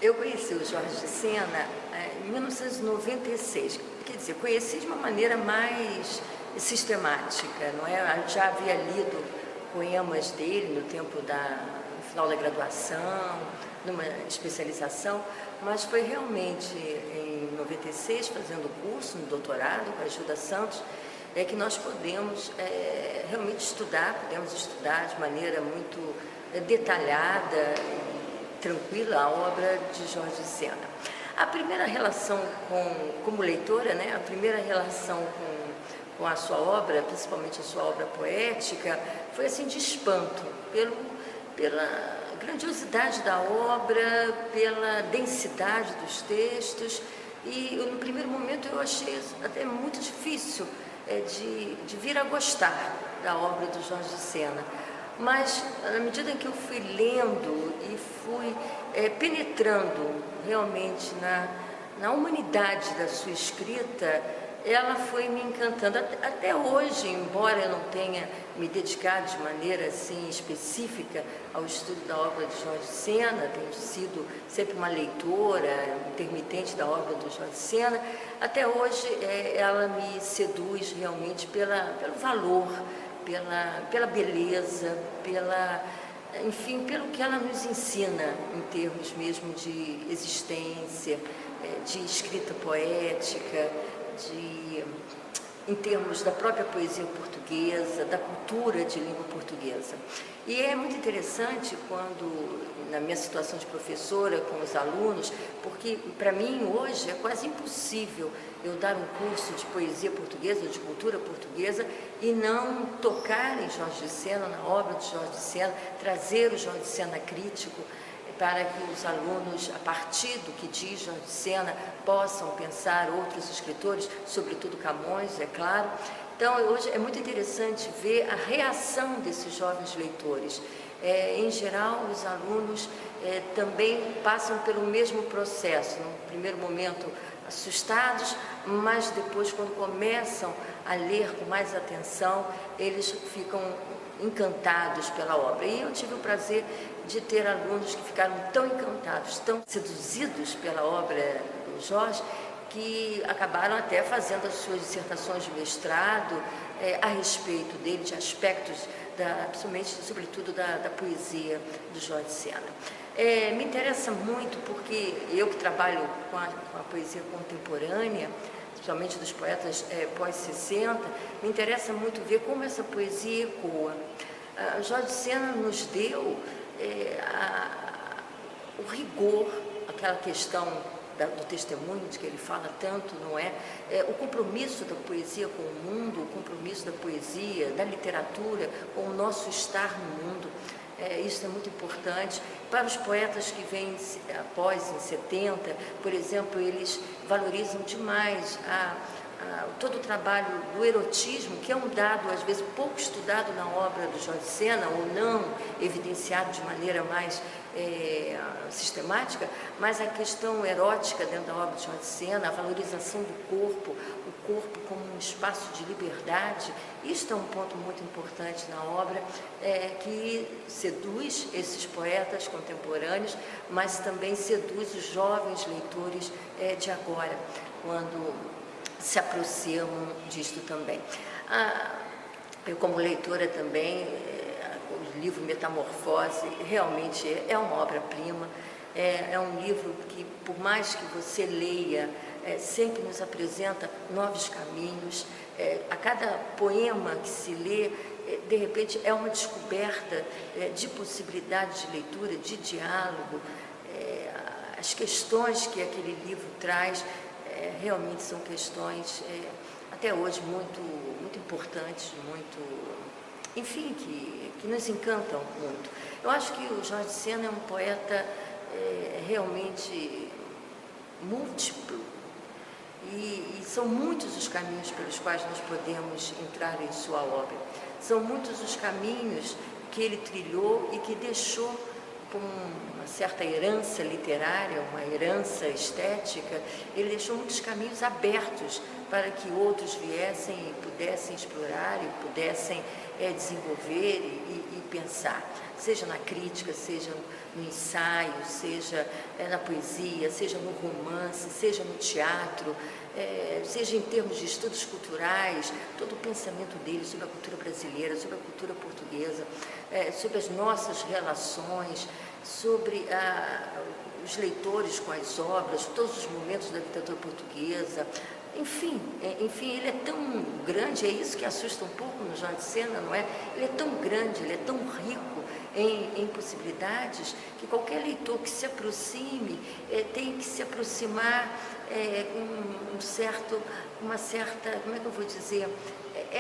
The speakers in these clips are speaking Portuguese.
Eu conheci o Jorge de Sena em 1996, quer dizer, conheci de uma maneira mais sistemática, não é? Eu já havia lido poemas dele no final da graduação, numa especialização, mas foi realmente em 96, fazendo curso no doutorado com a Gilda Santos, que nós podemos realmente podemos estudar de maneira muito detalhada e tranquila a obra de Jorge de Sena. A primeira relação como leitora, né, a primeira relação com a sua obra, principalmente a sua obra poética, foi assim de espanto, pela grandiosidade da obra, pela densidade dos textos, e no primeiro momento eu achei até muito difícil de vir a gostar da obra do Jorge de Sena. Mas, na medida em que eu fui lendo e fui penetrando realmente na humanidade da sua escrita, ela foi me encantando. Até hoje, embora eu não tenha me dedicado de maneira assim específica ao estudo da obra de Jorge de Sena, tenho sido sempre uma leitora intermitente da obra do Jorge de Sena, até hoje ela me seduz realmente pelo valor, pela beleza, enfim, pelo que ela nos ensina em termos mesmo de existência, de escrita poética, em termos da própria poesia portuguesa, da cultura de língua portuguesa. E é muito interessante quando, na minha situação de professora com os alunos, porque para mim hoje é quase impossível eu dar um curso de poesia portuguesa, de cultura portuguesa, e não tocar em Jorge de Sena, na obra de Jorge de Sena, trazer o Jorge de Sena crítico, para que os alunos, a partir do que diz Jorge de Sena, possam pensar outros escritores, sobretudo Camões, é claro. Então, hoje é muito interessante ver a reação desses jovens leitores. Em geral, os alunos também passam pelo mesmo processo, no primeiro momento assustados, mas depois, quando começam a ler com mais atenção, eles ficam encantados pela obra. E eu tive o prazer de ter alunos que ficaram tão encantados, tão seduzidos pela obra do Jorge, que acabaram até fazendo as suas dissertações de mestrado a respeito dele, de aspectos, principalmente, sobretudo, da poesia do Jorge de Sena. Me interessa muito porque eu que trabalho com a poesia contemporânea, principalmente dos poetas pós-60, me interessa muito ver como essa poesia ecoa. Jorge de Sena nos deu o rigor, aquela questão do testemunho de que ele fala tanto, não é? O compromisso da poesia com o mundo, o compromisso da poesia, da literatura com o nosso estar no mundo. Isso é muito importante. Para os poetas que vêm após, em 70, por exemplo, eles valorizam demais todo o trabalho do erotismo, que é um dado, às vezes, pouco estudado na obra do Jorge de Sena, ou não evidenciado de maneira mais sistemática, mas a questão erótica dentro da obra de Jorge de Sena, a valorização do corpo, o corpo como um espaço de liberdade, isto é um ponto muito importante na obra, que seduz esses poetas contemporâneos, mas também seduz os jovens leitores de agora, quando se aproximam disto também. Eu, como leitora também, o livro Metamorfose realmente é uma obra-prima, é um livro que, por mais que você leia, sempre nos apresenta novos caminhos. A cada poema que se lê, de repente, é uma descoberta de possibilidade de leitura, de diálogo. As questões que aquele livro traz realmente são questões, até hoje, muito, muito importantes, enfim, que nos encantam muito. Eu acho que o Jorge de Sena é um poeta realmente múltiplo, e são muitos os caminhos pelos quais nós podemos entrar em sua obra. São muitos os caminhos que ele trilhou e que deixou com uma certa herança literária, uma herança estética. Ele deixou muitos caminhos abertos para que outros viessem e pudessem explorar e pudessem desenvolver e pensar, seja na crítica, seja no ensaio, seja na poesia, seja no romance, seja no teatro, seja em termos de estudos culturais, todo o pensamento dele sobre a cultura brasileira, sobre a cultura portuguesa, sobre as nossas relações, sobre os leitores com as obras, todos os momentos da literatura portuguesa. Enfim, ele é tão grande, é isso que assusta um pouco no Jorge Sena, não é? Ele é tão grande, ele é tão rico em possibilidades, que qualquer leitor que se aproxime tem que se aproximar com uma certa, como é que eu vou dizer,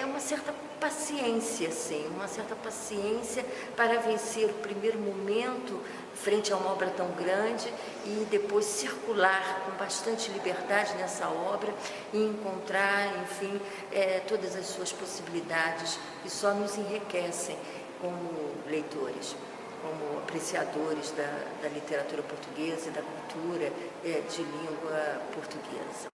uma certa paciência, sim, uma certa paciência para vencer o primeiro momento frente a uma obra tão grande e depois circular com bastante liberdade nessa obra e encontrar, enfim, todas as suas possibilidades que só nos enriquecem como leitores, como apreciadores da literatura portuguesa e da cultura de língua portuguesa.